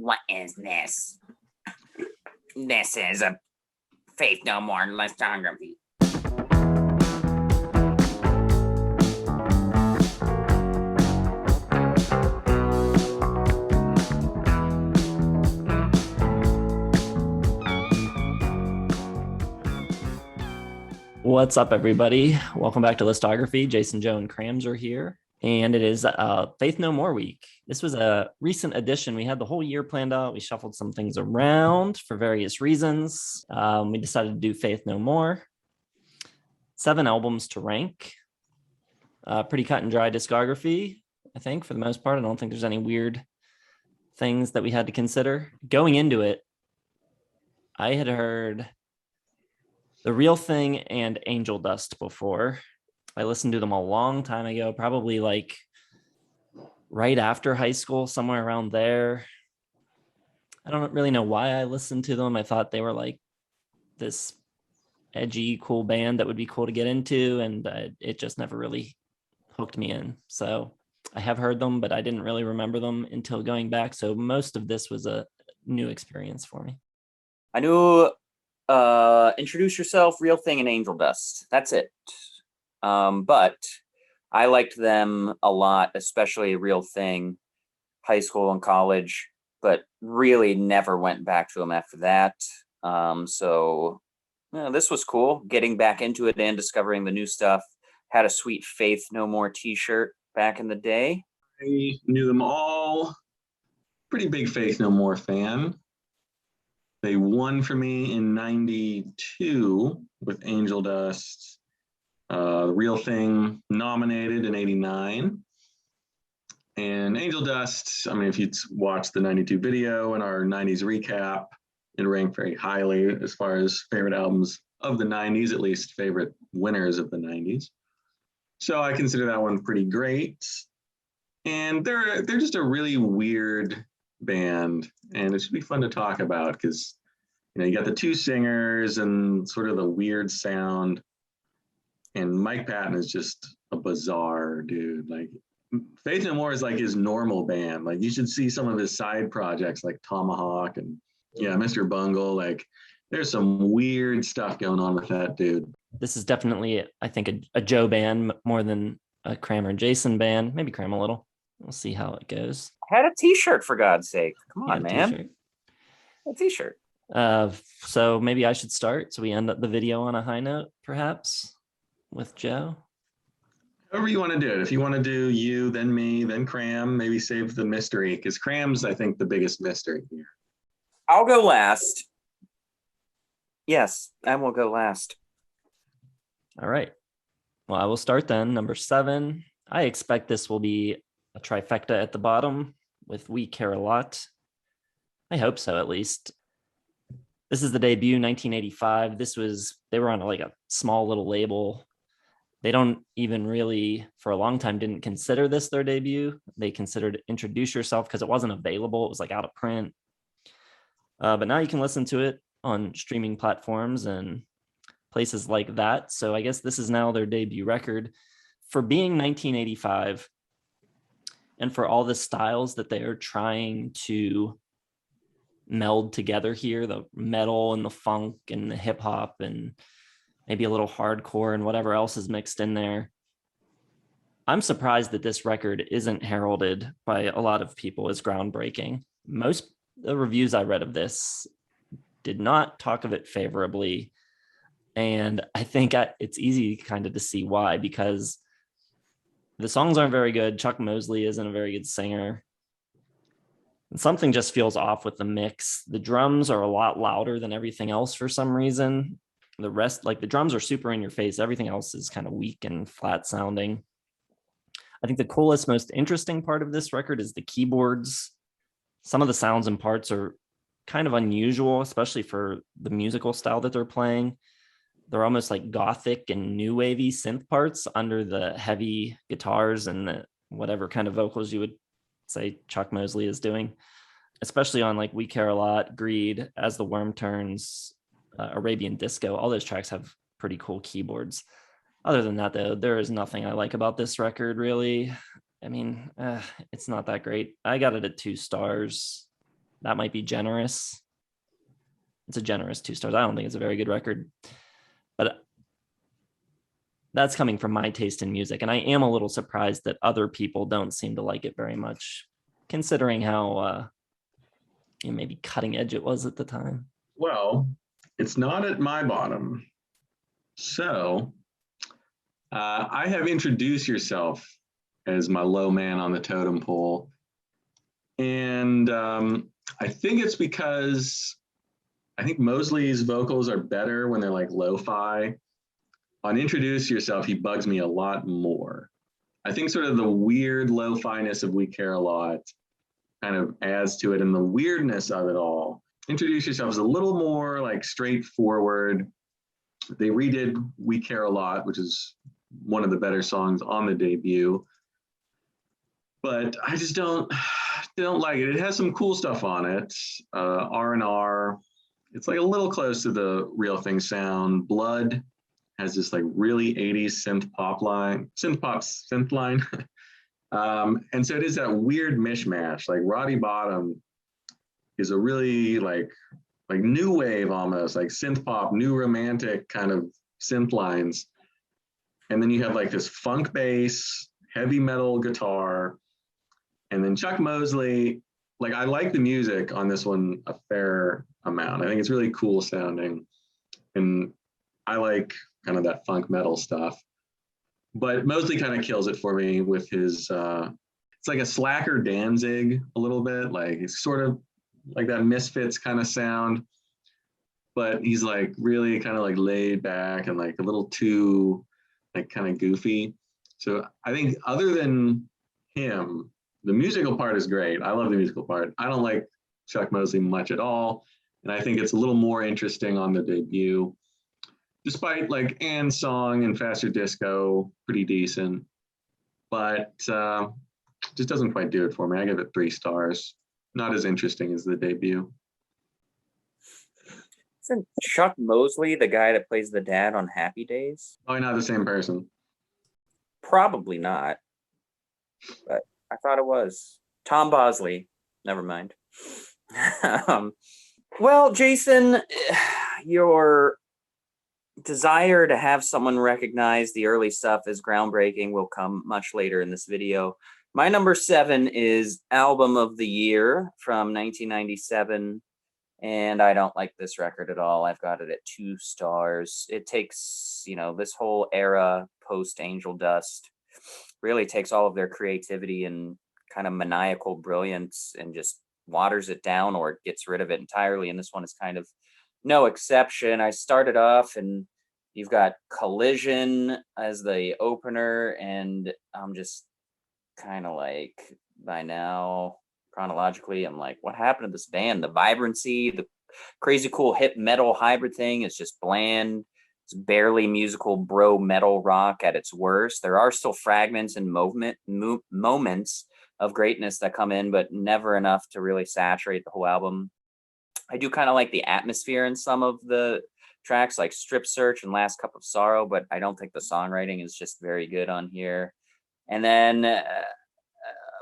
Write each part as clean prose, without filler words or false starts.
What is this? This is a Faith No More listography. What's up, everybody? Welcome back to Listography. Jason, Joe, and Crams are here, and it is Faith No More week. This was a recent addition. We had the whole year planned out. We shuffled some things around for various reasons. We decided to do Faith No More. 7 albums to rank. Pretty cut and dry discography, I think, for the most part. I don't think there's any weird things that we had to consider. Going into it, I had heard The Real Thing and Angel Dust before. I listened to them a long time ago, probably like right after high school, somewhere around there. I don't really know why I listened to them. I thought they were like this edgy, cool band that would be cool to get into, and it just never really hooked me in. So I have heard them, but I didn't really remember them until going back. So most of this was a new experience for me. I knew Introduce Yourself, Real Thing, and Angel Dust. That's it. But I liked them a lot, especially Real Thing, high school and college, but really never went back to them after that. So this was cool, getting back into it and discovering the new stuff. Had a sweet Faith No More t-shirt back in the day. I knew them all. Pretty big Faith No More fan. They won for me in 92 with Angel Dust. Real Thing nominated in 89. And Angel Dust, I mean, if you watch the 92 video and our 90s recap, it ranked very highly as far as favorite albums of the 90s, at least favorite winners of the 90s. So I consider that one pretty great. And they're just a really weird band, and it should be fun to talk about because you got the 2 singers and sort of the weird sound, and Mike Patton is just a bizarre dude. Like Faith No More is like his normal band. Like you should see some of his side projects like Tomahawk and Mr. Bungle. Like there's some weird stuff going on with that dude. This is definitely, I think, a Joe band more than a Cram or Jason band. Maybe Cram a little. We'll see how it goes. I had a t-shirt, for God's sake. Come on, man. T-shirt. A t-shirt. So maybe I should start so we end up the video on a high note, perhaps, with Joe. However you want to do it. If you want to do you, then me, then Cram, maybe save the mystery, because Cram's, I think, the biggest mystery here. I'll go last. Yes, I will go last. All right. Well, I will start then. Number 7. I expect this will be a trifecta at the bottom with We Care a Lot. I hope so, at least. This is the debut, 1985. They were on like a small little label. They don't even really, for a long time, didn't consider this their debut. They considered Introduce Yourself because it wasn't available. It was like out of print. But now you can listen to it on streaming platforms and places like that. So I guess this is now their debut record. For being 1985, and for all the styles that they are trying to meld together here, the metal and the funk and the hip hop and maybe a little hardcore and whatever else is mixed in there, I'm surprised that this record isn't heralded by a lot of people as groundbreaking. Most of the reviews I read of this did not talk of it favorably. And I think it's easy kind of to see why, because the songs aren't very good. Chuck Mosley isn't a very good singer. And something just feels off with the mix. The drums are a lot louder than everything else for some reason. The rest, like the drums are super in your face. Everything else is kind of weak and flat sounding. I think the coolest, most interesting part of this record is the keyboards. Some of the sounds and parts are kind of unusual, especially for the musical style that they're playing. They're almost like gothic and new wavy synth parts under the heavy guitars and the whatever kind of vocals you would say Chuck Mosley is doing, especially on like We Care a Lot, Greed, As the Worm Turns, Arabian Disco. All those tracks have pretty cool keyboards. Other than that, though, there is nothing I like about this record, really. I mean, it's not that great. I got it at 2 stars. That might be generous. It's a generous 2 stars. I don't think it's a very good record, but that's coming from my taste in music. And I am a little surprised that other people don't seem to like it very much, considering how maybe cutting edge it was at the time. Well, it's not at my bottom. So I have Introduce Yourself as my low man on the totem pole. And I think it's because I think Mosley's vocals are better when they're like lo-fi. On Introduce Yourself, he bugs me a lot more. I think sort of the weird lo-fi-ness of We Care a Lot kind of adds to it, and the weirdness of it all. Introduce Yourself is a little more like straightforward. They redid We Care a Lot, which is one of the better songs on the debut. But I just don't like it. It has some cool stuff on it. R&R. It's like a little close to the Real Thing sound. Blood has this like really 80s synth pop line. And so it is that weird mishmash. Like Roddy Bottum is a really like new wave almost, like synth pop, new romantic kind of synth lines. And then you have like this funk bass, heavy metal guitar. And then Chuck Mosley, like I like the music on this one a fair amount. I think it's really cool sounding. And I like kind of that funk metal stuff. But Mosley kind of kills it for me with his, it's like a slacker Danzig a little bit. Like it's sort of like that Misfits kind of sound. But he's like really kind of like laid back and like a little too like kind of goofy. So I think other than him, the musical part is great. I love the musical part. I don't like Chuck Mosley much at all. And I think it's a little more interesting on the debut. Despite like Anne's song and Faster Disco, pretty decent. But just doesn't quite do it for me. I give it 3 stars. Not as interesting as the debut. Isn't Chuck Mosley the guy that plays the dad on Happy Days? Probably not the same person. Probably not. But I thought it was. Tom Bosley. Never mind. Well, Jason, your desire to have someone recognize the early stuff as groundbreaking will come much later in this video. My number 7 is Album of the Year from 1997. And I don't like this record at all. I've got it at 2 stars. It takes, this whole era post Angel Dust really takes all of their creativity and kind of maniacal brilliance and just waters it down or gets rid of it entirely. And this one is kind of no exception. I started off and you've got Collision as the opener, and I'm just kind of like, by now, chronologically, I'm like, what happened to this band? The vibrancy, the crazy cool hip metal hybrid thing is just bland. It's barely musical bro metal rock at its worst. There are still fragments and moments of greatness that come in, but never enough to really saturate the whole album. I do kind of like the atmosphere in some of the tracks, like Strip Search and Last Cup of Sorrow, but I don't think the songwriting is just very good on here. And then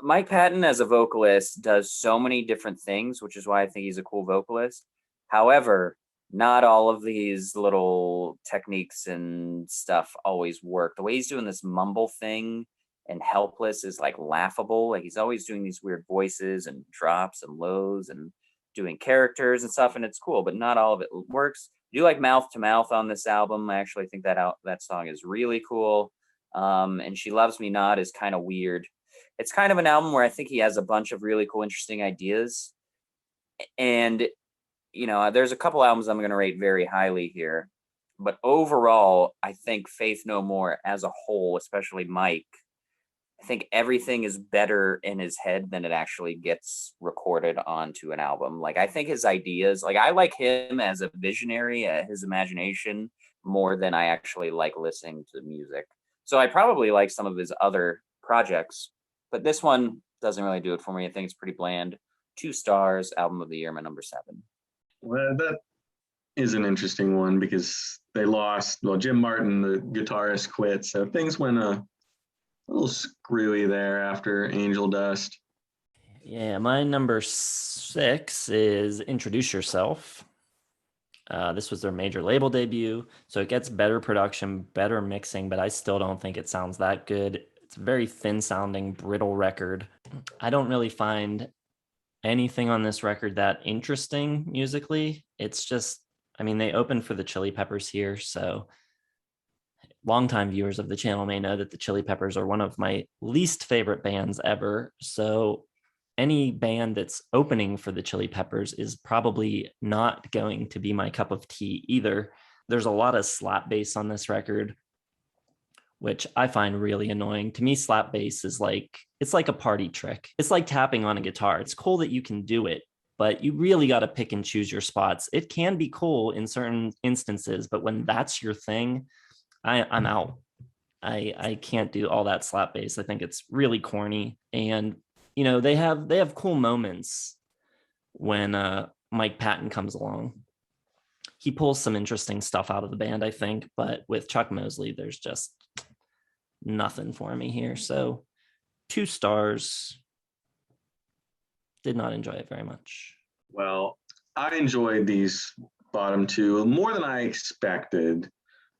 Mike Patton as a vocalist does so many different things, which is why I think he's a cool vocalist. However, not all of these little techniques and stuff always work. The way he's doing this mumble thing and Helpless is like laughable. Like he's always doing these weird voices and drops and lows and doing characters and stuff, and it's cool, but not all of it works. I do like Mouth to Mouth on this album. I actually think that song is really cool. And She Loves Me Not is kind of weird. It's kind of an album where I think he has a bunch of really cool, interesting ideas. And, there's a couple albums I'm going to rate very highly here. But overall, I think Faith No More as a whole, especially Mike, I think everything is better in his head than it actually gets recorded onto an album. Like, I think his ideas, like, I like him as a visionary, his imagination, more than I actually like listening to music. So I probably like some of his other projects, but this one doesn't really do it for me. I think it's pretty bland. 2 stars, Album of the Year, my number 7. Well, that is an interesting one because they lost, Jim Martin, the guitarist, quit. So things went a little screwy there after Angel Dust. Yeah, my number 6 is Introduce Yourself. This was their major label debut, so it gets better production, better mixing, but I still don't think it sounds that good. It's a very thin sounding, brittle record. I don't really find anything on this record that interesting musically. It's just, I mean, they opened for the Chili Peppers here, so longtime viewers of the channel may know that the Chili Peppers are one of my least favorite bands ever. So any band that's opening for the Chili Peppers is probably not going to be my cup of tea either. There's a lot of slap bass on this record, which I find really annoying. To me, slap bass is like, it's like a party trick. It's like tapping on a guitar. It's cool that you can do it, but you really got to pick and choose your spots. It can be cool in certain instances, but when that's your thing, I'm out. I can't do all that slap bass. I think it's really corny. And they have cool moments when Mike Patton comes along. He pulls some interesting stuff out of the band, I think, but with Chuck Mosley, there's just nothing for me here. So 2 stars. Did not enjoy it very much. Well, I enjoyed these bottom 2 more than I expected.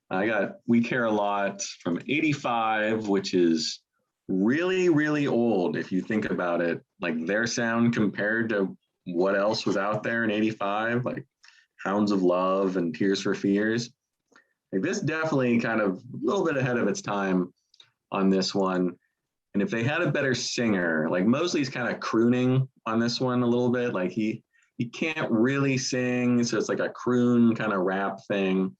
I got We Care a Lot from 85, which is really, really old if you think about it. Like their sound compared to what else was out there in 85, like Hounds of Love and Tears for Fears. Like this definitely kind of a little bit ahead of its time on this one. And if they had a better singer, like Mosley's kind of crooning on this one a little bit. Like he can't really sing, so it's like a croon kind of rap thing.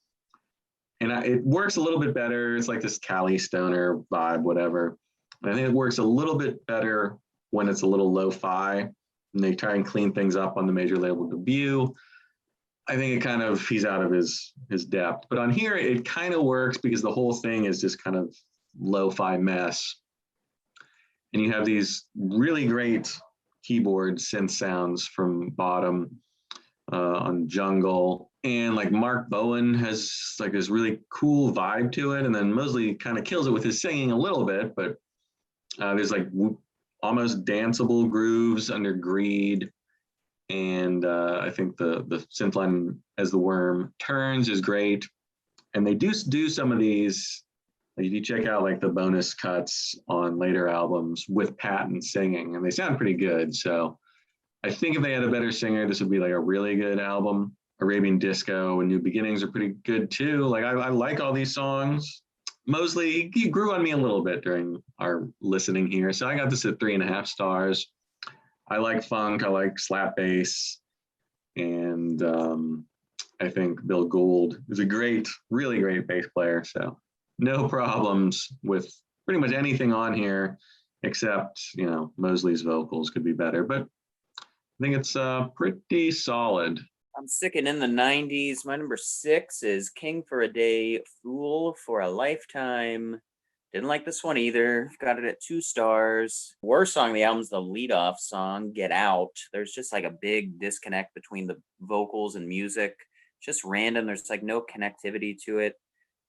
And it works a little bit better. It's like this Cali stoner vibe, whatever. And I think it works a little bit better when it's a little lo-fi and they try and clean things up on the major label debut. I think he's out of his depth. But on here, it kind of works because the whole thing is just kind of lo-fi mess. And you have these really great keyboard synth sounds from Bottom on Jungle. And like Mark Bowen has like this really cool vibe to it. And then Mosley kind of kills it with his singing a little bit, but there's like almost danceable grooves under Greed. And I think the synth line As the Worm Turns is great. And they do some of these, like if you check out like the bonus cuts on later albums with Patton singing, and they sound pretty good. So I think if they had a better singer, this would be like a really good album. Arabian Disco and New Beginnings are pretty good too. Like I like all these songs. Mosley, he grew on me a little bit during our listening here. So I got this at 3.5 stars. I like funk, I like slap bass. And I think Bill Gould is a really great bass player. So no problems with pretty much anything on here, except, Mosley's vocals could be better. But I think it's pretty solid. I'm sticking in the 90s. My number 6 is King for a Day, Fool for a Lifetime. Didn't like this one either. Got it at 2 stars. Worst song on the album is the leadoff song, Get Out. There's just like a big disconnect between the vocals and music. Just random. There's like no connectivity to it.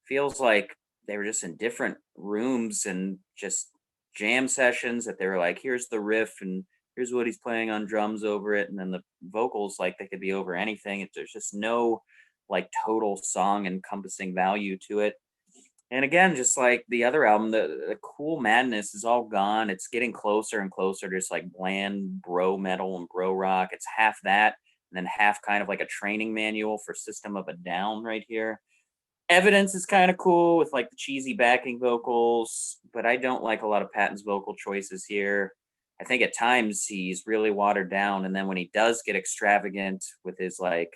Feels like they were just in different rooms and just jam sessions that they were like, here's the riff and here's what he's playing on drums over it. And then the vocals, like they could be over anything. There's just no like total song encompassing value to it. And again, just like the other album, the cool madness is all gone. It's getting closer and closer to just like bland bro metal and bro rock. It's half that and then half kind of like a training manual for System of a Down right here. Evidence is kind of cool with like the cheesy backing vocals, but I don't like a lot of Patton's vocal choices here. I think at times he's really watered down. And then when he does get extravagant with his like,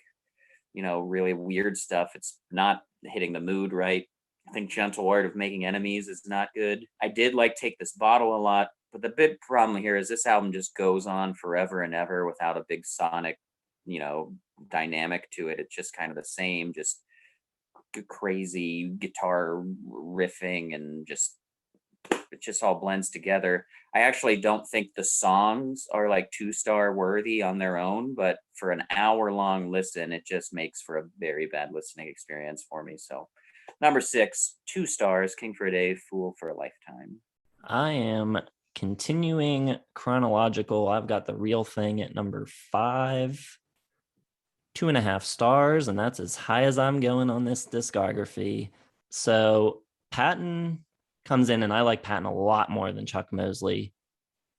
really weird stuff, it's not hitting the mood right. I think Gentle Art of Making Enemies is not good. I did like Take This Bottle a lot, but the big problem here is this album just goes on forever and ever without a big sonic, dynamic to it. It's just kind of the same, just crazy guitar riffing and it just all blends together. I actually don't think the songs are like 2-star worthy on their own, but for an hour-long listen, it just makes for a very bad listening experience for me. So number 6, 2 stars, King for a Day, Fool for a Lifetime. I am continuing chronological, I've got The Real Thing at number 5, 2.5 stars, and that's as high as I'm going on this discography. So Patton comes in, and I like Patton a lot more than Chuck Mosley,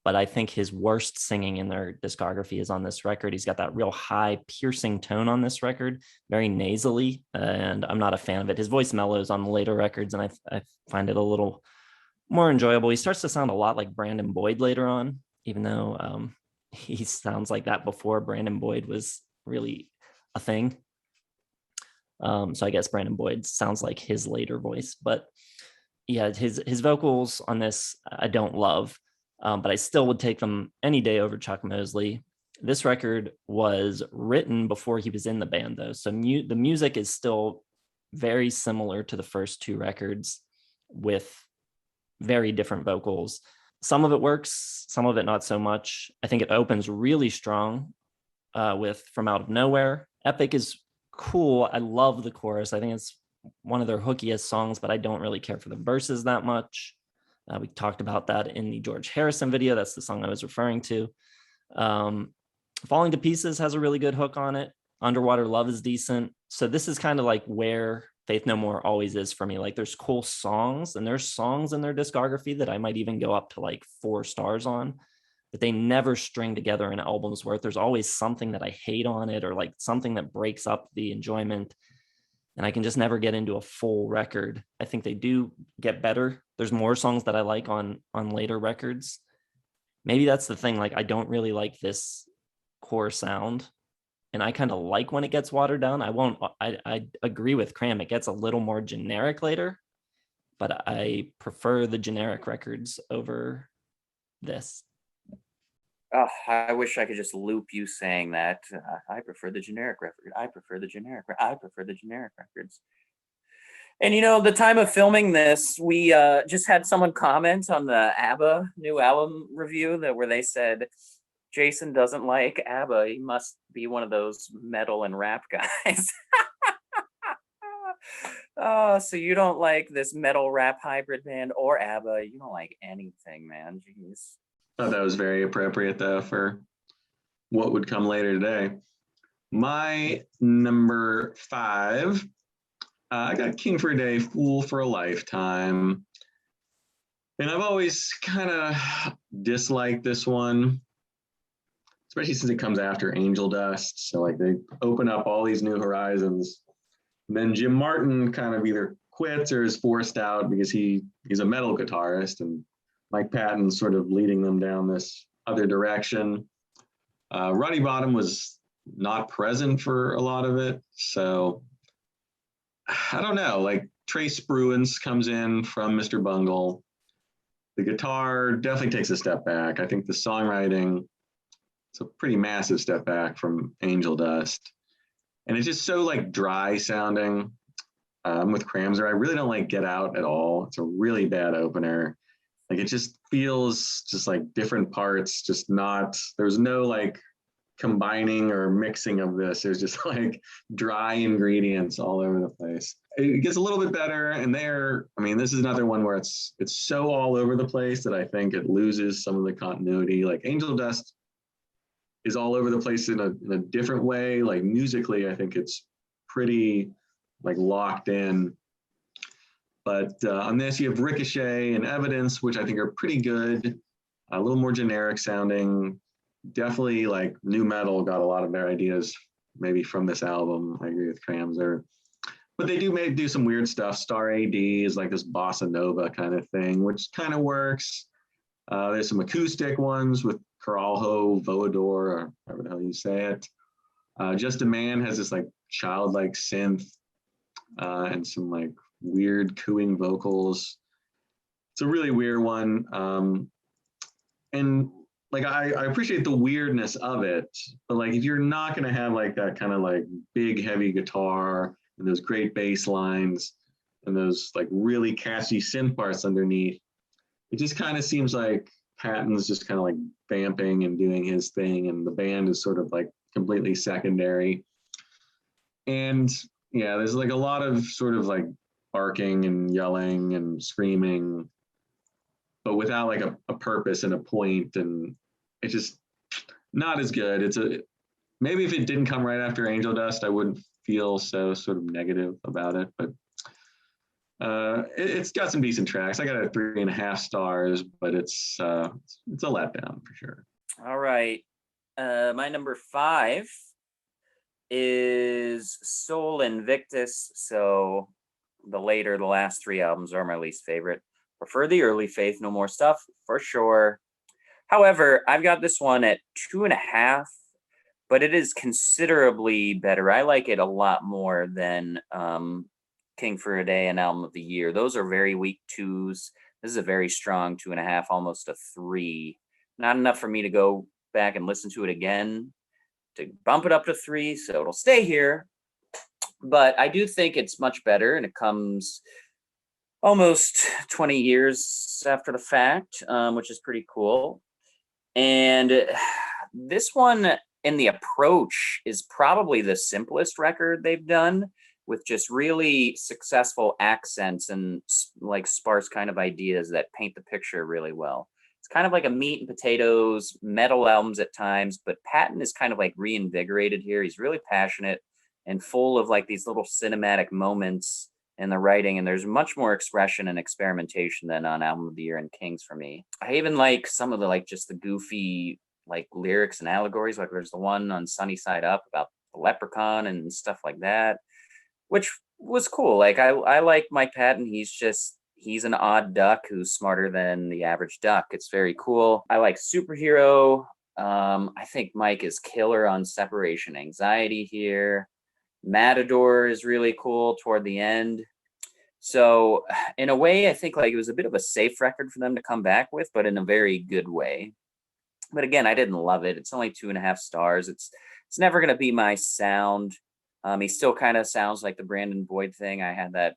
but I think his worst singing in their discography is on this record. He's got that real high piercing tone on this record, very nasally, and I'm not a fan of it. His voice mellows on the later records, and I find it a little more enjoyable. He starts to sound a lot like Brandon Boyd later on, even though he sounds like that before Brandon Boyd was really a thing. So I guess Brandon Boyd sounds like his later voice, but yeah, his vocals on this I don't love. But I still would take them any day over Chuck Mosley. This record was written before he was in the band, though. So the music is still very similar to the first 2 records with very different vocals. Some of it works, some of it not so much. I think it opens really strong with From Out of Nowhere. Epic is cool. I love the chorus. I think it's one of their hookiest songs, but I don't really care for the verses that much. We talked about that in the George Harrison video. That's the song I was referring to. Falling to Pieces has a really good hook on it. Underwater Love is decent. So this is kind of like where Faith No More always is for me. Like there's cool songs, and there's songs in their discography that I might even go up to like 4 stars on, but they never string together an album's worth. There's always something that I hate on it, or like something that breaks up the enjoyment, and I can just never get into a full record. I think they do get better. There's more songs that I like on later records. Maybe that's the thing. Like I don't really like this core sound, and I kind of like when it gets watered down. I agree with Cram. It gets a little more generic later, but I prefer the generic records over this. Oh, I wish I could just loop you saying that. I prefer the generic record. I prefer the generic. I prefer the generic records. And the time of filming this, we just had someone comment on the ABBA new album review where they said Jason doesn't like ABBA. He must be one of those metal and rap guys. Oh, so you don't like this metal rap hybrid band or ABBA? You don't like anything, man. Jeez. I thought that was very appropriate, though, for what would come later today. My number 5, I got King for a Day, Fool for a Lifetime. And I've always kind of disliked this one, especially since it comes after Angel Dust. So like they open up all these new horizons. And then Jim Martin kind of either quits or is forced out because he's a metal guitarist, and Mike Patton sort of leading them down this other direction. Roddy Bottum was not present for a lot of it. So I don't know, like Trace Bruins comes in from Mr. Bungle. The guitar definitely takes a step back. I think the songwriting, it's a pretty massive step back from Angel Dust. And it's just so like dry sounding. With Cramser, I really don't like Get Out at all. It's a really bad opener. Like it just feels just like different parts, just not, there's no like combining or mixing of this. There's just like dry ingredients all over the place. It gets a little bit better, and this is another one where it's so all over the place that I think it loses some of the continuity. Like Angel Dust is all over the place in a different way. Like musically, I think it's pretty like locked in. But on this, you have Ricochet and Evidence, which I think are pretty good, a little more generic sounding. Definitely like new metal got a lot of their ideas maybe from this album. I agree with Cramser. But they do some weird stuff. Star AD is like this bossa nova kind of thing, which kind of works. There's some acoustic ones with Coralho, Voador, or however the hell you say it. Just a Man has this like childlike synth and some like weird cooing vocals. It's a really weird one. And like I appreciate the weirdness of it, but like if you're not gonna have like that kind of like big heavy guitar and those great bass lines and those like really catchy synth parts underneath, it just kind of seems like Patton's just kind of like vamping and doing his thing, and the band is sort of like completely secondary. And yeah, there's like a lot of sort of like barking and yelling and screaming. but without like a purpose and a point, and it's just not as good. Maybe if it didn't come right after Angel Dust, I wouldn't feel so sort of negative about it, but it's got some decent tracks. I got it at 3.5 stars, but it's a letdown for sure. All right. My number 5 is Sol Invictus. So the last 3 albums are my least favorite. Prefer the early Faith No More stuff for sure. However, I've got this one at 2.5, but it is considerably better. I like it a lot more than King for a Day and Album of the Year. Those are very weak 2s. This is a very strong 2.5, almost a 3. Not enough for me to go back and listen to it again to bump it up to 3, so it'll stay here. But I do think it's much better, and it comes almost 20 years after the fact, which is pretty cool. And this one in the approach is probably the simplest record they've done, with just really successful accents and like sparse kind of ideas that paint the picture really well. It's kind of like a meat and potatoes metal albums at times, but Patton is kind of like reinvigorated here. He's really passionate and full of like these little cinematic moments in the writing, and there's much more expression and experimentation than on Album of the Year and Kings for me. I even like some of the like just the goofy like lyrics and allegories. Like there's the one on Sunny Side Up about the leprechaun and stuff like that, which was cool. Like I like Mike Patton. He's an odd duck who's smarter than the average duck. It's very cool. I like Superhero. I think Mike is killer on Separation Anxiety here. Matador is really cool toward the end. So in a way, I think like it was a bit of a safe record for them to come back with, but in a very good way. But again, I didn't love it. It's only 2.5 stars. It's never going to be my sound. He still kind of sounds like the Brandon Boyd thing. I had that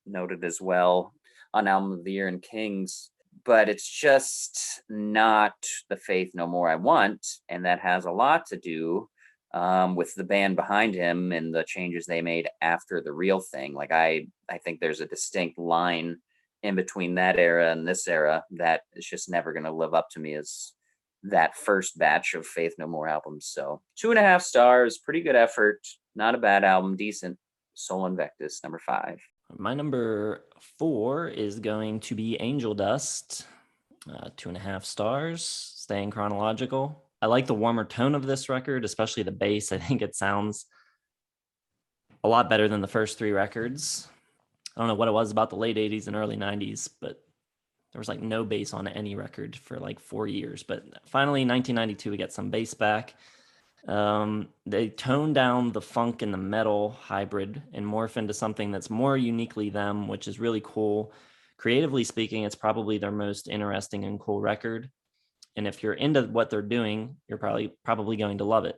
noted as well on Album of the Year and Kings, but it's just not the Faith No More I want. And that has a lot to do with the band behind him and the changes they made after The Real Thing. Like I think there's a distinct line in between that era and this era that is just never going to live up to me as that first batch of Faith No More albums. So 2.5 stars, pretty good effort. Not a bad album, decent. Sol Invictus, number 5. My number 4 is going to be Angel Dust, 2.5 stars, staying chronological. I like the warmer tone of this record, especially the bass. I think it sounds a lot better than the first 3 records. I don't know what it was about the late 80s and early 90s, but there was like no bass on any record for like 4 years. But finally, 1992, we get some bass back. They tone down the funk and the metal hybrid and morph into something that's more uniquely them, which is really cool. Creatively speaking, it's probably their most interesting and cool record. And if you're into what they're doing, you're probably going to love it.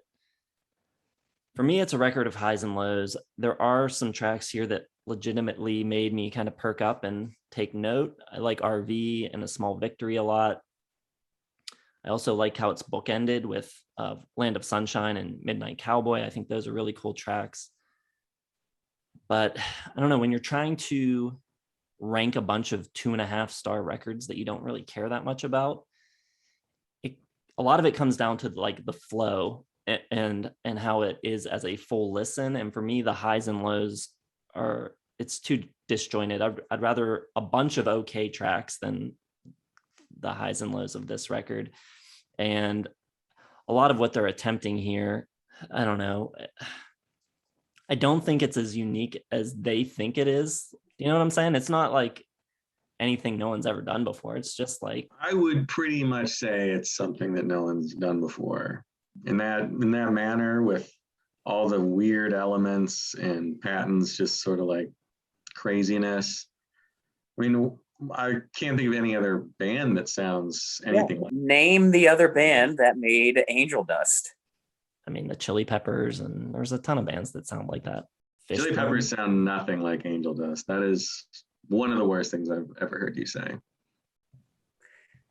For me, it's a record of highs and lows. There are some tracks here that legitimately made me kind of perk up and take note. I like RV and A Small Victory a lot. I also like how it's bookended with Land of Sunshine and Midnight Cowboy. I think those are really cool tracks. But I don't know, when you're trying to rank a bunch of 2.5 star records that you don't really care that much about, a lot of it comes down to like the flow and how it is as a full listen. And for me, the highs and lows it's too disjointed. I'd rather a bunch of okay tracks than the highs and lows of this record. And a lot of what they're attempting here, I don't know. I don't think it's as unique as they think it is. You know what I'm saying? It's not like anything no one's ever done before. It's just like, I would pretty much say it's something that no one's done before in that manner, with all the weird elements and Patton's just sort of like craziness. I mean, I can't think of any other band that sounds anything like. Name the other band that made Angel Dust. I mean, the Chili Peppers, and there's a ton of bands that sound like that. Chili Peppers sound nothing like Angel Dust. That is one of the worst things I've ever heard you say.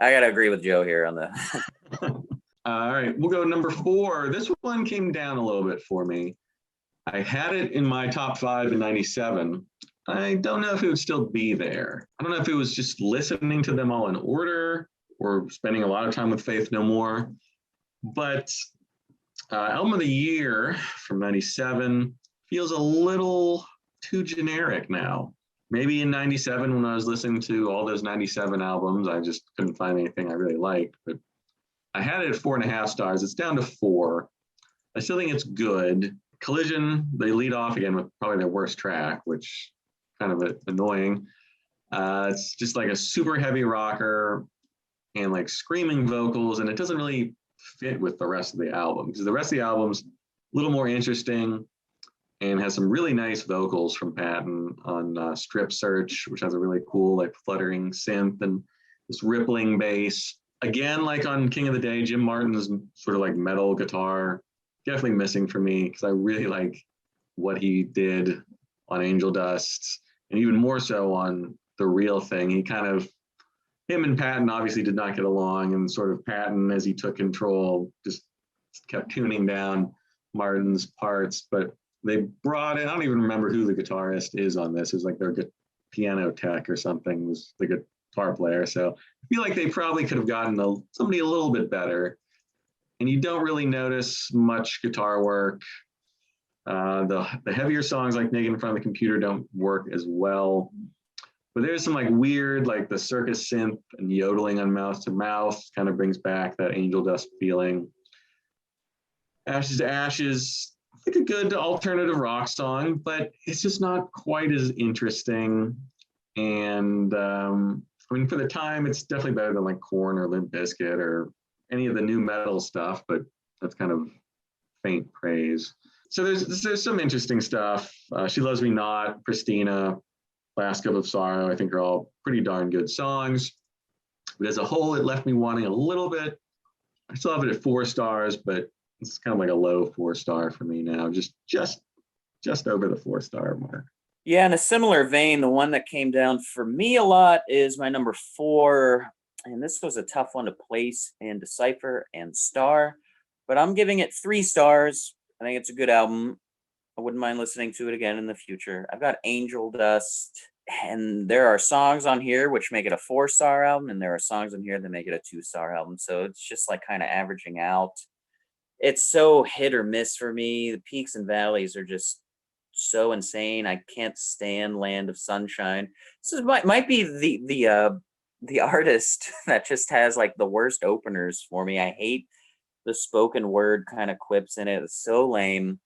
I gotta agree with Joe here on that. All right, we'll go number 4. This one came down a little bit for me. I had it in my top 5 in 97. I don't know if it would still be there. I don't know if it was just listening to them all in order or spending a lot of time with Faith No More. But album of the year from 97 feels a little too generic now. Maybe in 97, when I was listening to all those 97 albums, I just couldn't find anything I really liked. But I had it at 4.5 stars. It's down to 4. I still think it's good. Collision, they lead off again with probably their worst track, which kind of annoying. It's just like a super heavy rocker and like screaming vocals, and it doesn't really fit with the rest of the album because the rest of the album's a little more interesting and has some really nice vocals from Patton on Strip Search, which has a really cool like fluttering synth and this rippling bass. Again, like on King of the Day, Jim Martin's sort of like metal guitar, definitely missing for me because I really like what he did on Angel Dust and even more so on The Real Thing. Him and Patton obviously did not get along, and sort of Patton, as he took control, just kept tuning down Martin's parts. But they brought in, I don't even remember who the guitarist is on this. It was like their piano tech or something was the guitar player. So I feel like they probably could have gotten somebody a little bit better. And you don't really notice much guitar work. The heavier songs like Naked in Front of the Computer don't work as well. But there's some like weird, like the circus synth and yodeling on Mouth to Mouth kind of brings back that Angel Dust feeling. Ashes to Ashes, I think a good alternative rock song, but it's just not quite as interesting. And I mean, for the time, it's definitely better than like Korn or Limp Bizkit or any of the new metal stuff, but that's kind of faint praise. So there's some interesting stuff. She Loves Me Not, Christina, Last Cup of Sorrow, I think are all pretty darn good songs. But as a whole, it left me wanting a little bit. I still have it at 4 stars, but it's kind of like a low 4-star for me now, just over the 4-star mark. Yeah, in a similar vein, the one that came down for me a lot is my number 4. And this was a tough one to place and decipher and star, but I'm giving it 3 stars. I think it's a good album. I wouldn't mind listening to it again in the future. I've got Angel Dust, and there are songs on here which make it a 4-star album, and there are songs on here that make it a 2-star album. So it's just like kind of averaging out. It's so hit or miss for me. The peaks and valleys are just so insane. I can't stand Land of Sunshine. This might be the artist that just has like the worst openers for me. I hate the spoken word kind of quips in it. It's so lame.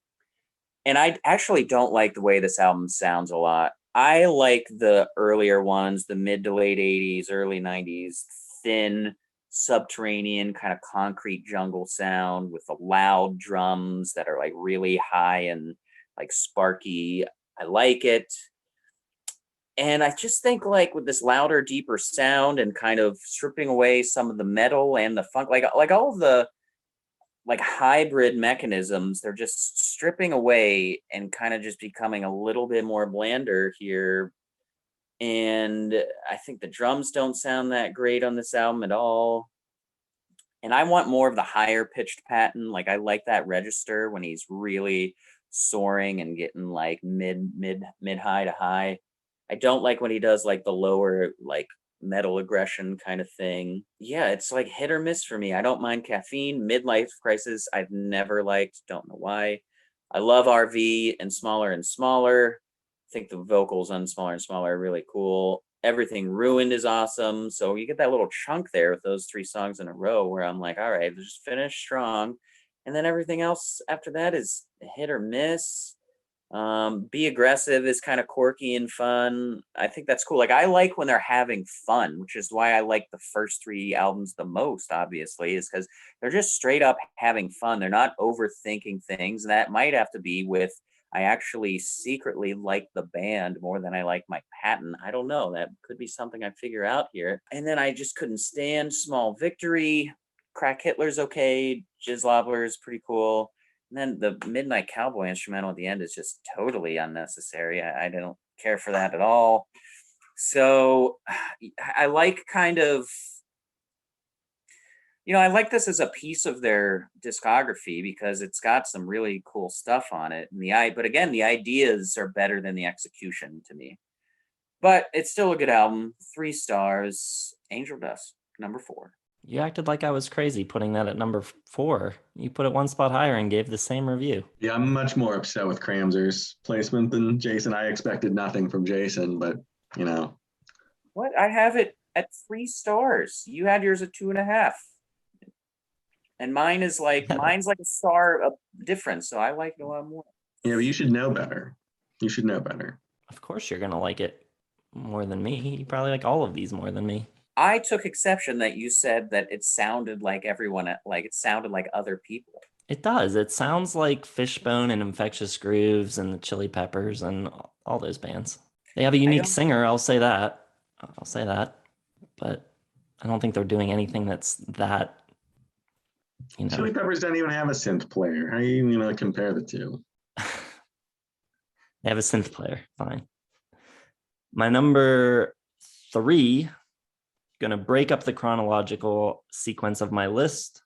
And I actually don't like the way this album sounds a lot. I like the earlier ones, the mid to late 80s, early 90s, thin, subterranean kind of concrete jungle sound with the loud drums that are like really high and like sparky. I like it. And I just think like with this louder, deeper sound and kind of stripping away some of the metal and the funk, like all of the like hybrid mechanisms, they're just stripping away and kind of just becoming a little bit more blander here. And I think the drums don't sound that great on this album at all. And I want more of the higher pitched Patton. Like I like that register when he's really soaring and getting like mid high to high. I don't like when he does like the lower like metal aggression kind of thing. Yeah, it's like hit or miss for me. I don't mind Caffeine. Midlife Crisis I've never liked, don't know why. I love RV and Smaller and Smaller. I think the vocals on Smaller and Smaller are really cool. Everything Ruined is awesome. So you get that little chunk there with those 3 songs in a row where I'm like, all right, just finish strong. And then everything else after that is hit or miss. Be Aggressive is kind of quirky and fun. I think that's cool. Like I like when they're having fun, which is why I like the first 3 albums the most, obviously, is because they're just straight up having fun. They're not overthinking things. And that might have to be with I actually secretly like the band more than I like Mike Patton. I don't know. That could be something I figure out here. And then I just couldn't stand Small Victory. Crack Hitler's okay. Jizzlobber is pretty cool. And then the Midnight Cowboy instrumental at the end is just totally unnecessary. I don't care for that at all. So I like kind of, I like this as a piece of their discography because it's got some really cool stuff on it. But again, the ideas are better than the execution to me. But it's still a good album. 3 stars. Angel Dust, number 4. You acted like I was crazy putting that at number 4. You put it one spot higher and gave the same review. Yeah, I'm much more upset with Kramzer's placement than Jason. I expected nothing from Jason, but you know. What? I have it at 3 stars. You had yours at 2.5. And mine's like a star of difference, so I like it a lot more. Yeah, but you should know better. You should know better. Of course you're gonna like it more than me. You probably like all of these more than me. I took exception that you said that it sounded like everyone, like it sounded like other people. It does. It sounds like Fishbone and Infectious Grooves and the Chili Peppers and all those bands. They have a unique singer, I'll say that. But I don't think they're doing anything that's that, you know. Chili Peppers don't even have a synth player. How are you going to compare the two? They have a synth player. Fine. My number 3, going to break up the chronological sequence of my list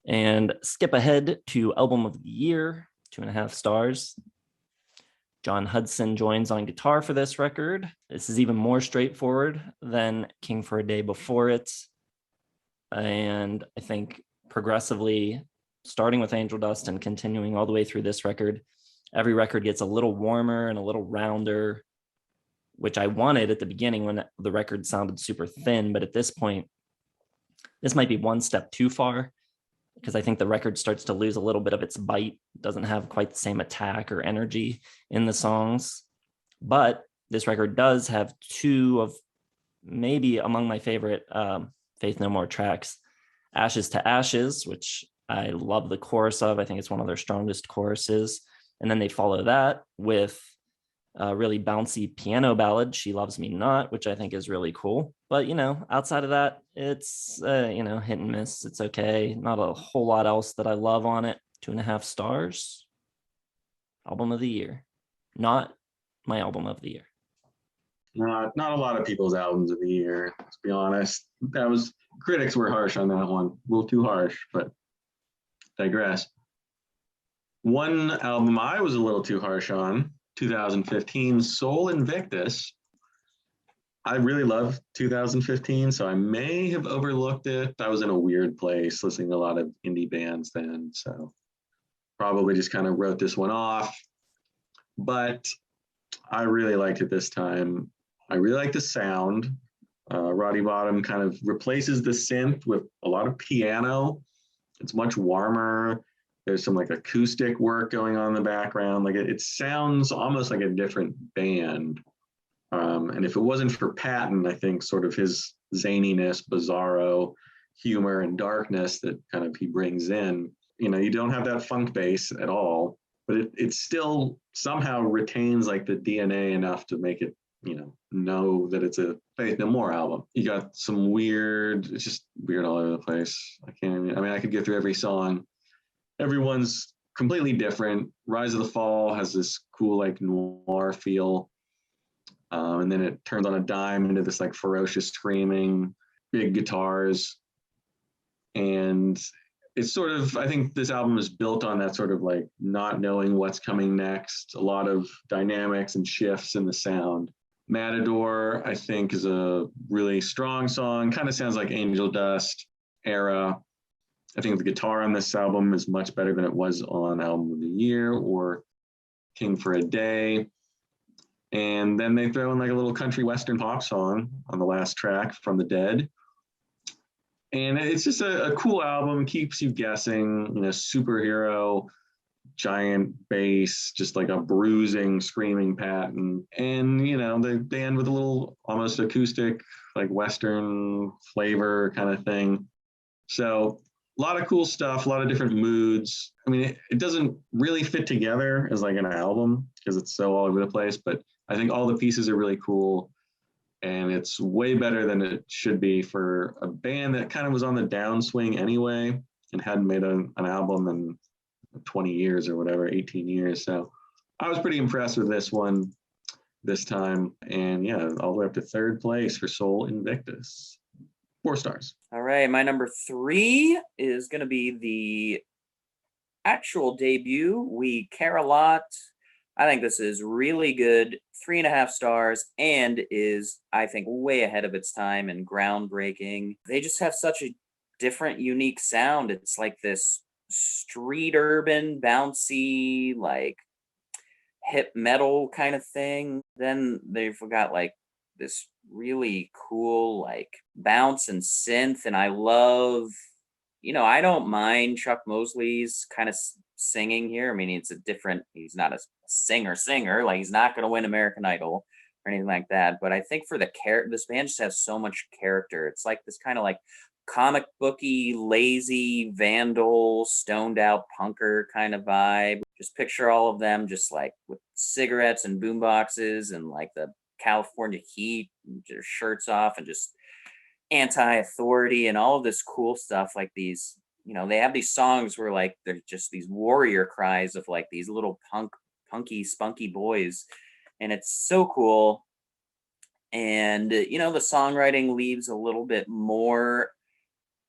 and skip ahead to Album of the Year, 2.5 stars. Jon Hudson joins on guitar for this record. This is even more straightforward than King for a Day before it. And I think progressively, starting with Angel Dust and continuing all the way through this record, every record gets a little warmer and a little rounder, which I wanted at the beginning when the record sounded super thin. But at this point, this might be one step too far, because I think the record starts to lose a little bit of its bite, doesn't have quite the same attack or energy in the songs. But this record does have 2 of maybe among my favorite Faith No More tracks, Ashes to Ashes, which I love the chorus of. I think it's one of their strongest choruses. And then they follow that with a really bouncy piano ballad, She Loves Me Not, which I think is really cool. But, you know, outside of that, it's, you know, hit and miss. It's okay. Not a whole lot else that I love on it. 2.5 stars. Album of the Year. Not my album of the year. Not a lot of people's albums of the year, let's be honest. Critics were harsh on that one. A little too harsh, but digress. One album I was a little too harsh on, 2015, Soul Invictus. I really love 2015, so I may have overlooked it. I was in a weird place listening to a lot of indie bands then, so probably just kind of wrote this one off. But I really liked it this time. I really like the sound. Roddy Bottum kind of replaces the synth with a lot of piano. It's much warmer. There's some like acoustic work going on in the background. Like it sounds almost like a different band. And if it wasn't for Patton, I think sort of his zaniness, bizarro humor and darkness that kind of he brings in, you know, you don't have that funk bass at all, but it still somehow retains like the DNA enough to make it, you know that it's a Faith No More album. You got some it's just weird all over the place. I could get through every song. Everyone's completely different. Rise of the Fall has this cool like noir feel. And then it turns on a dime into this like ferocious screaming, big guitars. And it's sort of, I think this album is built on that sort of like not knowing what's coming next, a lot of dynamics and shifts in the sound. Matador, I think, is a really strong song, kind of sounds like Angel Dust era. I think the guitar on this album is much better than it was on Album of the Year or King for a Day. And then they throw in like a little country western pop song on the last track, From the Dead. And it's just a cool album, keeps you guessing, you know, superhero, giant bass, just like a bruising, screaming Patton. And, you know, they end with a little almost acoustic, like western flavor kind of thing. So a lot of cool stuff, a lot of different moods. I mean, it doesn't really fit together as like an album because it's so all over the place, but I think all the pieces are really cool. And it's way better than it should be for a band that kind of was on the downswing anyway and hadn't made an album in 20 years or whatever, 18 years. So I was pretty impressed with this one this time. And yeah, all the way up to 3rd place for Soul Invictus. 4 stars. All right, my number 3 is going to be the actual debut, We Care a Lot. I think this is really good, 3.5 stars, and is, I think, way ahead of its time and groundbreaking. They just have such a different, unique sound. It's like this street urban, bouncy, like hip metal kind of thing. Then they've got like this really cool like bounce and synth, and I love, I don't mind Chuck Mosley's kind of singing here. I mean, it's a different, he's not a singer, like he's not going to win American Idol or anything like that. But I think for the character, this band just has so much character. It's like this kind of like comic booky, lazy, vandal, stoned out punker kind of vibe. Just picture all of them just like with cigarettes and boomboxes and like the California heat, their shirts off, and just anti-authority and all of this cool stuff. Like these, they have these songs where like they're just these warrior cries of like these little punky, spunky boys, and it's so cool. And the songwriting leaves a little bit more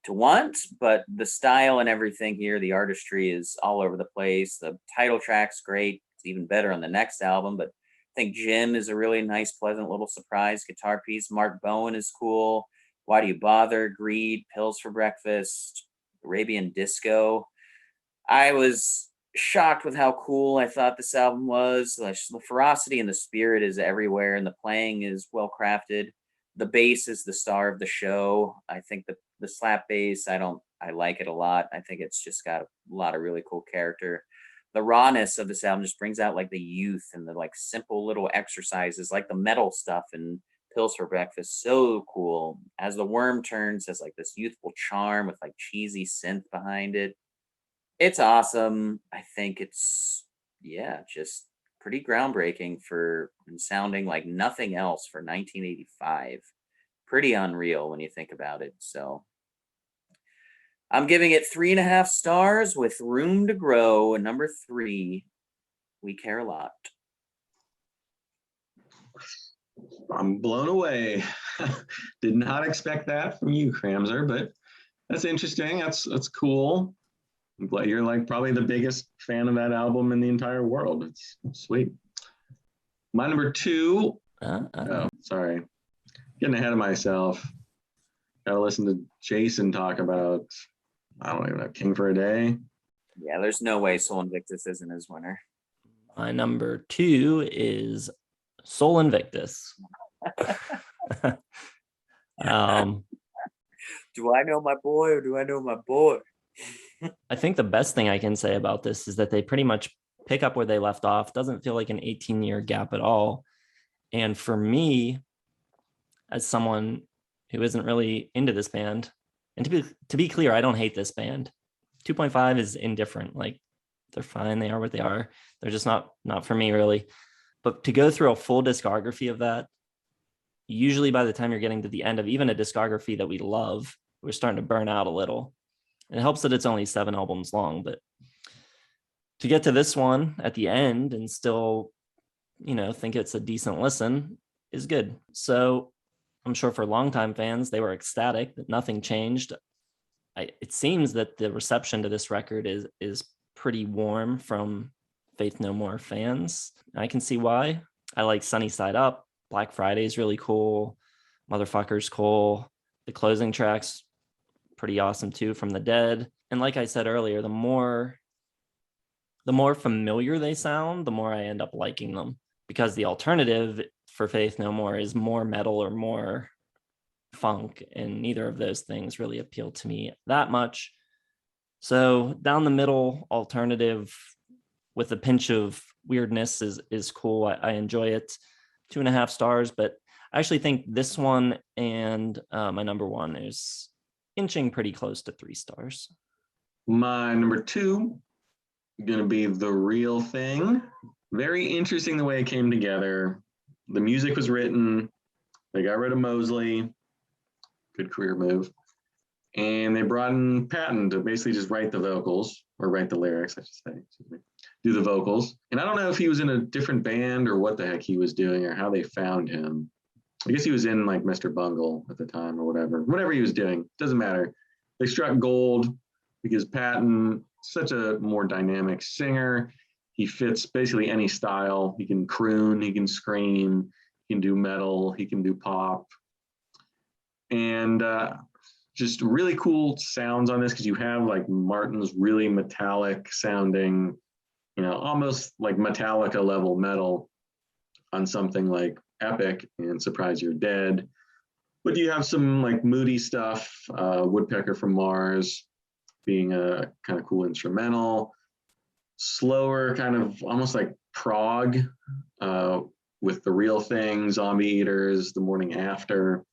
to want, but the style and everything here, the artistry is all over the place. The title track's great. It's even better on the next album, but I think Jim is a really nice, pleasant little surprise guitar piece. Mark Bowen is cool. Why Do You Bother? Greed, Pills for Breakfast, Arabian Disco. I was shocked with how cool I thought this album was. The ferocity and the spirit is everywhere, and the playing is well crafted. The bass is the star of the show. I think the slap bass, I like it a lot. I think it's just got a lot of really cool character. The rawness of this album just brings out like the youth and the like simple little exercises, like the metal stuff and Pills for Breakfast. So cool. As the Worm Turns has like this youthful charm with like cheesy synth behind it. It's awesome. I think it's, just pretty groundbreaking for and sounding like nothing else for 1985. Pretty unreal when you think about it. So I'm giving it 3.5 stars with room to grow. And number 3, We Care a Lot. I'm blown away. Did not expect that from you, Kramzer, but that's interesting. That's cool. I'm glad you're like probably the biggest fan of that album in the entire world. It's sweet. My number 2. Oh, sorry. Getting ahead of myself. Gotta listen to Jason talk about, I don't even know, King for a Day. Yeah, there's no way Soul Invictus isn't his winner. My number 2 is Soul Invictus. Do I know my boy or do I know my boy? I think the best thing I can say about this is that they pretty much pick up where they left off. Doesn't feel like an 18-year gap at all. And for me, as someone who isn't really into this band, and to be clear, I don't hate this band. 2.5 is indifferent. Like, they're fine. They are what they are. They're just not for me, really. But to go through a full discography of that, usually by the time you're getting to the end of even a discography that we love, we're starting to burn out a little. And it helps that it's only 7 albums long, but to get to this one at the end and still, think it's a decent listen is good. So I'm sure for longtime fans, they were ecstatic that nothing changed. It seems that the reception to this record is pretty warm from Faith No More fans. I can see why. I like Sunny Side Up. Black Friday is really cool. Motherfucker's cool. The closing track's pretty awesome too, From the Dead. And like I said earlier, the more familiar they sound, the more I end up liking them, because the alternative for Faith No More is more metal or more funk, and neither of those things really appeal to me that much. So down the middle, alternative with a pinch of weirdness is cool. I enjoy it. 2.5 stars, but I actually think this one and my number 1 is inching pretty close to 3 stars. My number 2 gonna be The Real Thing. Very interesting the way it came together. The music was written. They got rid of Mosley. Good career move. And they brought in Patton to basically just write the vocals, or write the lyrics, I should say. Excuse me. Do the vocals. And I don't know if he was in a different band or what the heck he was doing or how they found him. I guess he was in like Mr. Bungle at the time or whatever he was doing. Doesn't matter. They struck gold because Patton, such a more dynamic singer. he fits basically any style. He can croon, he can scream, he can do metal, he can do pop. And just really cool sounds on this, because you have like Martin's really metallic sounding, you know, almost like Metallica level metal on something like Epic and Surprise You're Dead. But you have some like moody stuff, Woodpecker from Mars being a kind of cool instrumental, slower kind of almost like prog with The Real Thing, Zombie Eaters, The Morning After.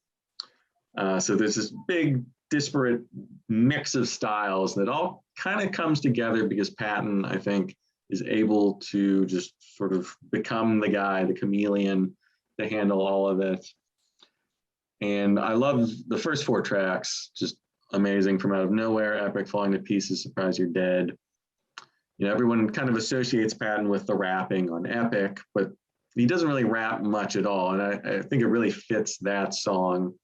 So there's this big disparate mix of styles that all kind of comes together because Patton, I think, is able to just sort of become the guy, the chameleon, to handle all of it. And I love the first 4 tracks, just amazing. From Out of Nowhere, Epic, Falling to Pieces, Surprise You're Dead. You know, everyone kind of associates Patton with the rapping on Epic, but he doesn't really rap much at all. And I think it really fits that song,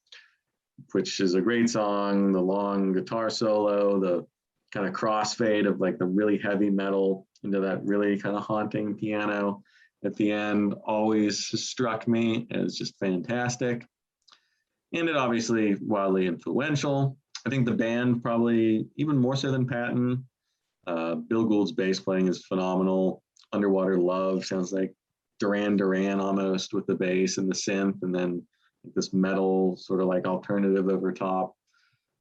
which is a great song. The long guitar solo, the kind of crossfade of like the really heavy metal into that really kind of haunting piano at the end always struck me as just fantastic. And it obviously wildly influential. I think the band probably even more so than Patton. Bill Gould's bass playing is phenomenal. Underwater Love sounds like Duran Duran almost with the bass and the synth, and then this metal sort of like alternative over top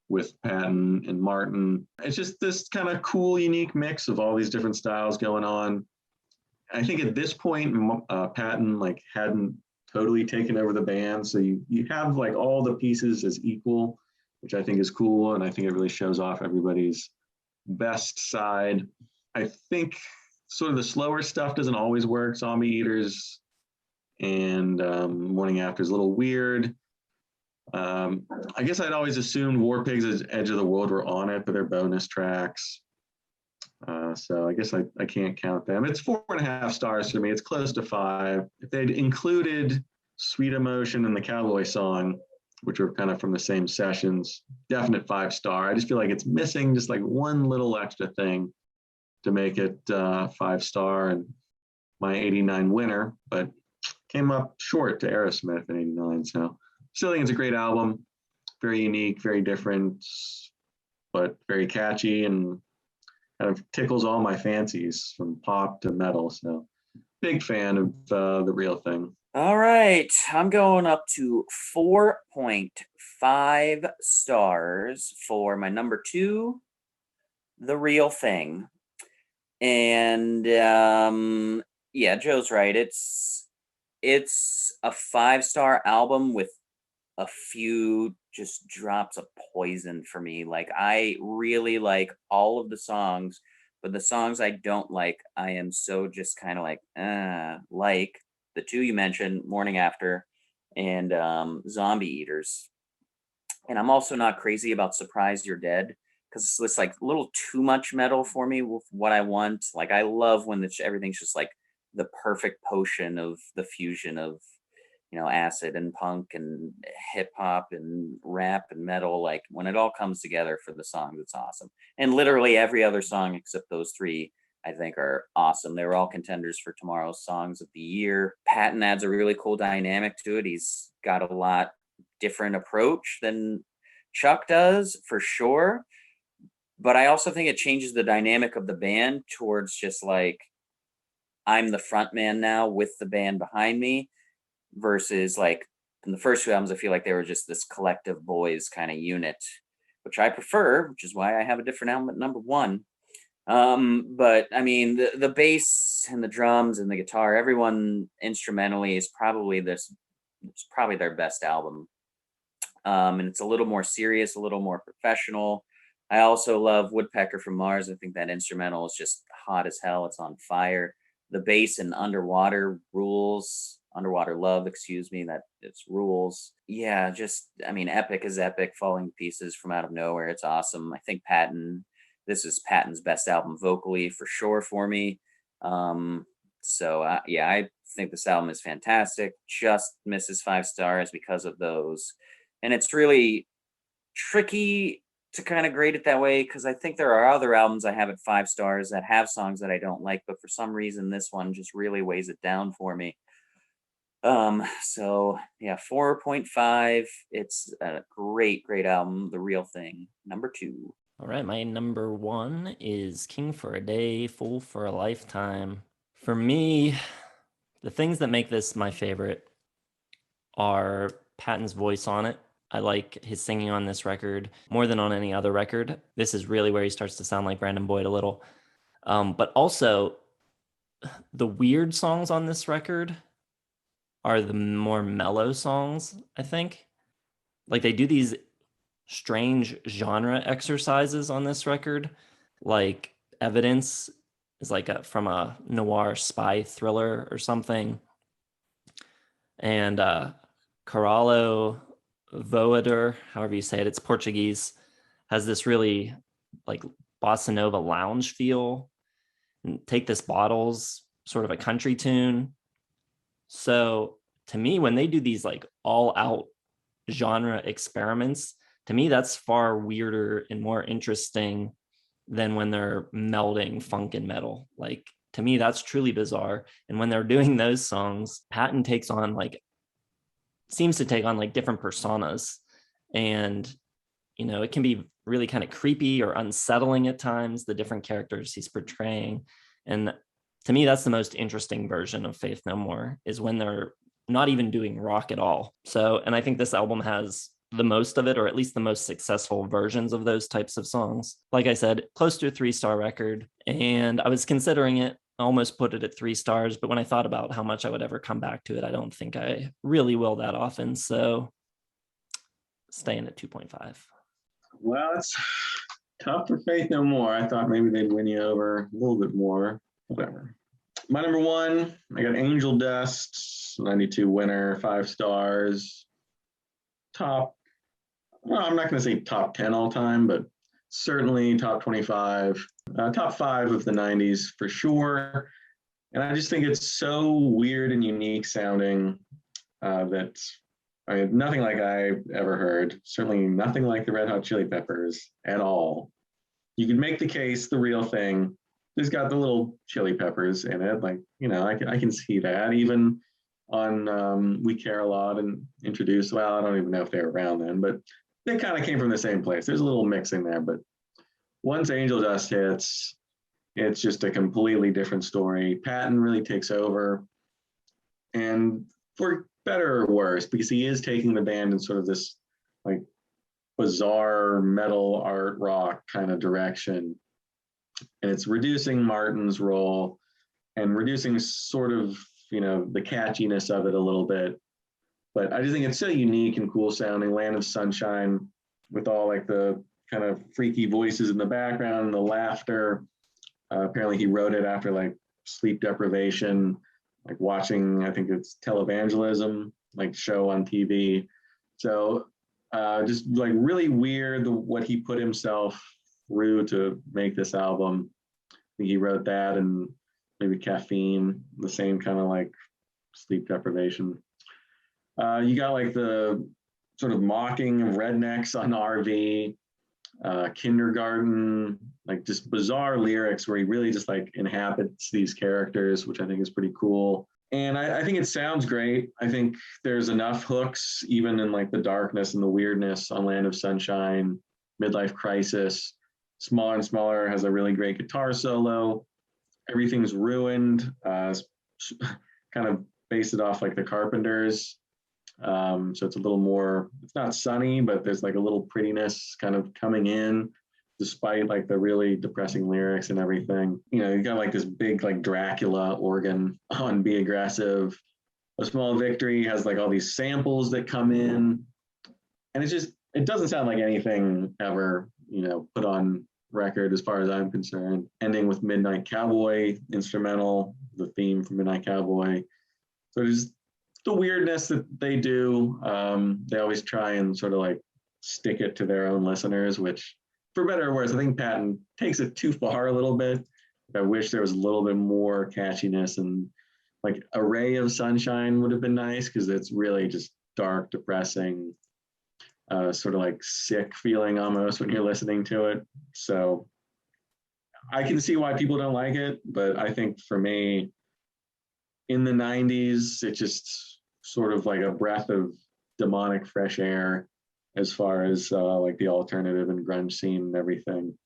with Patton and Martin. It's just this kind of cool, unique mix of all these different styles going on. I think at this point, Patton like hadn't totally taken over the band. So you have like all the pieces as equal, which I think is cool. And I think it really shows off everybody's best side. I think sort of the slower stuff doesn't always work. Zombie Eaters and Morning After is a little weird. I guess I'd always assumed War Pigs' Edge of the World were on it, but they're bonus tracks. So I guess I can't count them. It's 4.5 stars for me. It's close to 5. If they'd included Sweet Emotion and the Cowboy Song, which were kind of from the same sessions, definite 5-star. I just feel like it's missing just like one little extra thing to make it 5-star, and my 89 winner, but came up short to Aerosmith in 89. So still think it's a great album, very unique, very different, but very catchy and kind of tickles all my fancies from pop to metal. So big fan of The Real Thing. All right, I'm going up to 4.5 stars for my number 2, The Real Thing. And yeah, Joe's right. It's a 5-star album with a few just drops of poison for me. Like, I really like all of the songs, but the songs I don't like, I am so just kind of like the 2 you mentioned, Morning After and Zombie Eaters. And I'm also not crazy about Surprise You're Dead, because it's like a little too much metal for me with what I want. Like, I love when everything's just like the perfect potion of the fusion of, you know, acid and punk and hip hop and rap and metal. Like, when it all comes together for the songs, it's awesome. And literally every other song except those 3, I think, are awesome. They were all contenders for tomorrow's songs of the year. Patton adds a really cool dynamic to it. He's got a lot different approach than Chuck does, for sure. But I also think it changes the dynamic of the band towards just like, I'm the front man now with the band behind me, versus like in the first 2 albums, I feel like they were just this collective boys kind of unit, which I prefer, which is why I have a different album at number 1. But I mean, the bass and the drums and the guitar, everyone instrumentally is probably it's probably their best album. And it's a little more serious, a little more professional. I also love Woodpecker from Mars. I think that instrumental is just hot as hell. It's on fire. The bass in Underwater rules. Underwater Love, excuse me, that it's rules. Yeah, just, I mean, Epic is epic. Falling to Pieces, From Out of Nowhere, it's awesome. I think this is Patton's best album vocally for sure for me. So yeah, I think this album is fantastic. Just misses 5 stars because of those. And it's really tricky to kind of grade it that way because I think there are other albums I have at 5 stars that have songs that I don't like, but for some reason this one just really weighs it down for me. So yeah, 4.5. It's a great album, The Real Thing, number 2. All right, my number 1 is King for a Day, Fool for a Lifetime. For me, the things that make this my favorite are Patton's voice on it. I like his singing on this record more than on any other record. This is really where he starts to sound like Brandon Boyd a little. But also, the weird songs on this record are the more mellow songs, I think. Like, they do these strange genre exercises on this record. Like, Evidence is like from a noir spy thriller or something. And Caralho Voador, however you say it, it's Portuguese, has this really like bossa nova lounge feel. And Take This Bottle's sort of a country tune. So to me, when they do these like all out genre experiments, to me, that's far weirder and more interesting than when they're melding funk and metal. Like, to me, that's truly bizarre. And when they're doing those songs, Patton seems to take on like different personas. And, it can be really kind of creepy or unsettling at times, the different characters he's portraying. And to me, that's the most interesting version of Faith No More, is when they're not even doing rock at all. So, and I think this album has the most of it, or at least the most successful versions of those types of songs. Like I said, close to a 3-star record. And I was considering it, I almost put it at 3 stars, but when I thought about how much I would ever come back to it, I don't think I really will that often. So staying at 2.5. Well, it's tough for Faith No More. I thought maybe they'd win you over a little bit more. Whatever. My number 1, I got Angel Dust, 92 winner, 5 stars. I'm not going to say top 10 all time, but certainly top 25, top 5 of the 90s for sure. And I just think it's so weird and unique sounding that nothing like I've ever heard. Certainly nothing like the Red Hot Chili Peppers at all. You could make the case The Real Thing. There's got the little chili peppers in it. Like, I can see that. Even on We Care a Lot and Introduced, well, I don't even know if they were around then, but they kind of came from the same place. There's a little mixing there, but once Angel Dust hits, it's just a completely different story. Patton really takes over, and for better or worse, because he is taking the band in sort of this like bizarre metal art rock kind of direction. And it's reducing Martin's role and reducing sort of, the catchiness of it a little bit. But I just think it's so unique and cool sounding. Land of Sunshine, with all like the kind of freaky voices in the background and the laughter. Apparently he wrote it after like sleep deprivation, like watching, I think it's televangelism, like show on TV. So just like really weird what he put himself through to make this album. I think he wrote that and maybe Caffeine, the same kind of like sleep deprivation. You got like the sort of mocking of rednecks on RV, Kindergarten, like just bizarre lyrics where he really just like inhabits these characters, which I think is pretty cool. And I think it sounds great. I think there's enough hooks, even in like the darkness and the weirdness on Land of Sunshine, Midlife Crisis. Smaller and Smaller has a really great guitar solo. Everything's Ruined, kind of based it off like the Carpenters. So it's a little more, it's not sunny, but there's like a little prettiness kind of coming in, despite like the really depressing lyrics and everything. You got like this big like Dracula organ on Be Aggressive. A Small Victory has like all these samples that come in, and it doesn't sound like anything ever, put on record as far as I'm concerned. Ending with Midnight Cowboy instrumental, the theme from Midnight Cowboy. So just the weirdness that they do. They always try and sort of like stick it to their own listeners, which for better or worse, I think Patton takes it too far a little bit. I wish there was a little bit more catchiness, and like a Ray of Sunshine would have been nice because it's really just dark, depressing. sort of like sick feeling almost when you're listening to it. So I can see why people don't like it, but I think for me, in the 90s, it just sort of like a breath of demonic fresh air as far as like the alternative and grunge scene and everything.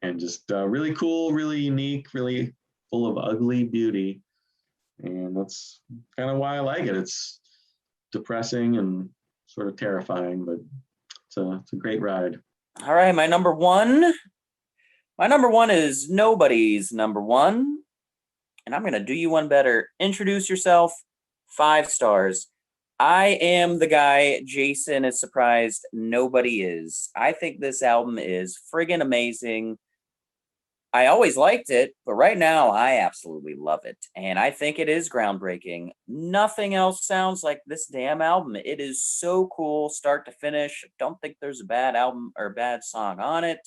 And just really cool, really unique, really full of ugly beauty. And that's kind of why I like it. It's depressing and sort of terrifying, but it's a great ride. All right, my number one. My number one is nobody's number one. And I'm going to do you one better. Introduce yourself, 5 stars. I am the guy Jason is surprised nobody is. I think this album is friggin' amazing. I always liked it, but right now I absolutely love it. And I think it is groundbreaking. Nothing else sounds like this damn album. It is so cool, start to finish. Don't think there's a bad album or bad song on it.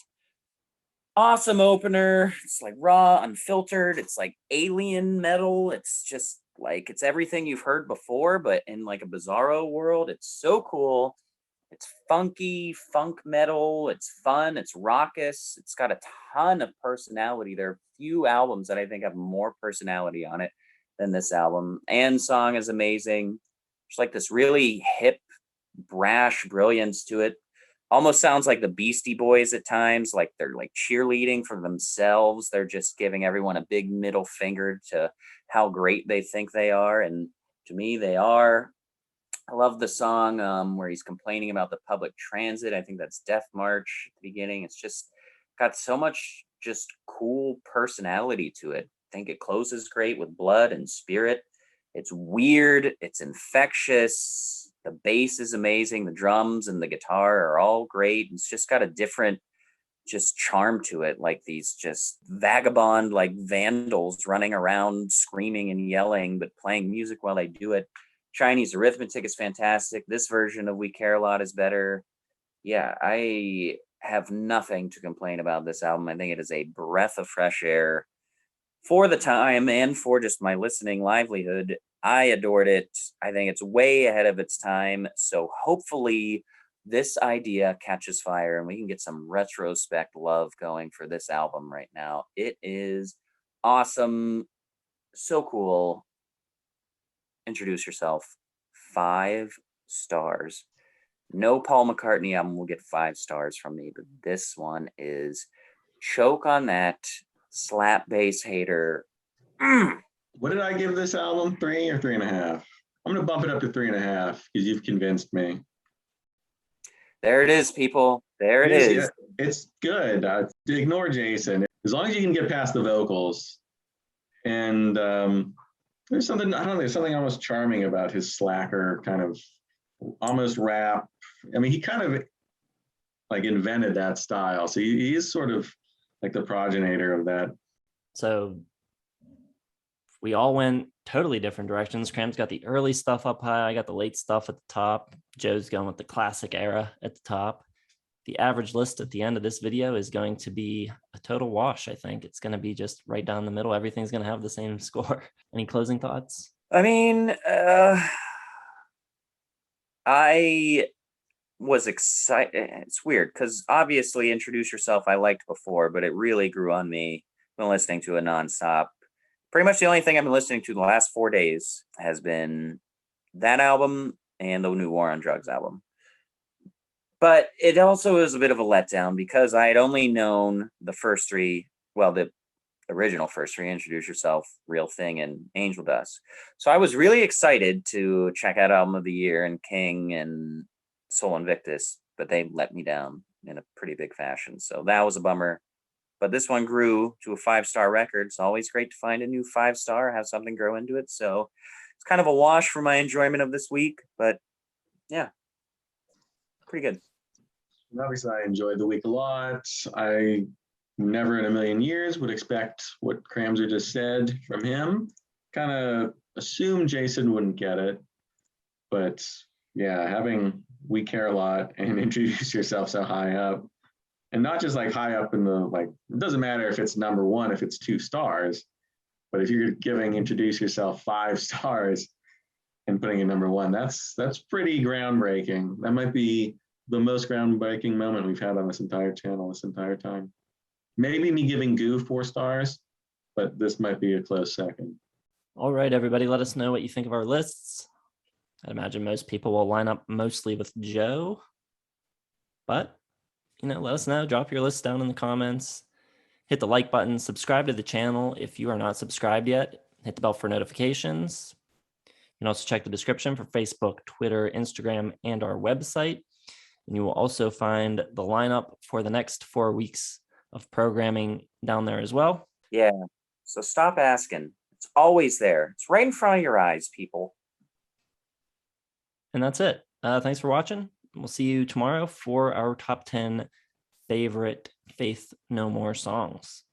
Awesome opener. It's like raw, unfiltered. It's like alien metal. It's just like, it's everything you've heard before, but in like a bizarro world. It's so cool. It's funky, funk metal. It's fun. It's raucous. It's got a ton of personality. There are few albums that I think have more personality on it than this album. And song is amazing. There's like this really hip, brash brilliance to it. Almost sounds like the Beastie Boys at times, like they're like cheerleading for themselves. They're just giving everyone a big middle finger to how great they think they are. And to me, they are. I love the song where he's complaining about the public transit. I think that's Death March at the beginning. It's just got so much just cool personality to it. I think it closes great with Blood and Spirit. It's weird. It's infectious. The bass is amazing. The drums and the guitar are all great. It's just got a different just charm to it. Like these just vagabond, like vandals running around screaming and yelling, but playing music while they do it. Chinese Arithmetic is fantastic. This version of We Care a Lot is better. Yeah, I have nothing to complain about this album. I think it is a breath of fresh air for the time and for just my listening livelihood. I adored it. I think it's way ahead of its time. So hopefully this idea catches fire and we can get some retrospect love going for this album right now. It is awesome. So cool. Introduce yourself, 5 stars. No Paul McCartney album will get 5 stars from me, but this one is choke on that slap bass hater. What did I give this album? 3 or 3.5? I'm gonna bump it up to 3.5 because you've convinced me. There it is, people. There it is. Yeah, it's good. Ignore Jason. As long as you can get past the vocals. And there's something, I don't know, there's something almost charming about his slacker kind of almost rap. I mean, he kind of like invented that style. So he is sort of like the progenitor of that. So we all went totally different directions. Cram's got the early stuff up high. I got the late stuff at the top. Joe's going with the classic era at the top. The average list at the end of this video is going to be a total wash. I think it's going to be just right down the middle. Everything's going to have the same score. Any closing thoughts? I mean, I was excited. It's weird because obviously Introduce Yourself I liked before, but it really grew on me. I've been listening to it nonstop. Pretty much the only thing I've been listening to the last 4 days has been that album and the new War on Drugs album. But it also is a bit of a letdown because I had only known the first 3, well, the original first 3, Introduce Yourself, Real Thing, and Angel Dust. So I was really excited to check out Album of the Year and King and Soul Invictus, but they let me down in a pretty big fashion. So that was a bummer. But this one grew to a 5-star record. It's always great to find a new 5-star, have something grow into it. So it's kind of a wash for my enjoyment of this week, but yeah, pretty good. And obviously, I enjoyed the week a lot. I never in a million years would expect what Cramser just said from him. Kind of assumed Jason wouldn't get it. But yeah, having We Care a Lot and Introduce Yourself so high up, and not just like high up in the, like, it doesn't matter if it's number 1, if it's 2 stars, but if you're giving Introduce Yourself 5 stars, and putting it number one. That's pretty groundbreaking. That might be the most groundbreaking moment we've had on this entire channel this entire time. Maybe me giving Goo 4 stars, but this might be a close second. All right, everybody, let us know what you think of our lists. I'd imagine most people will line up mostly with Joe, but let us know. Drop your list down in the comments. Hit the like button, subscribe to the channel if you are not subscribed yet. Hit the bell for notifications. You can also check the description for Facebook, Twitter, Instagram, and our website. And you will also find the lineup for the next 4 weeks of programming down there as well. Yeah. So stop asking. It's always there. It's right in front of your eyes, people. And that's it. Thanks for watching. We'll see you tomorrow for our top 10 favorite Faith No More songs.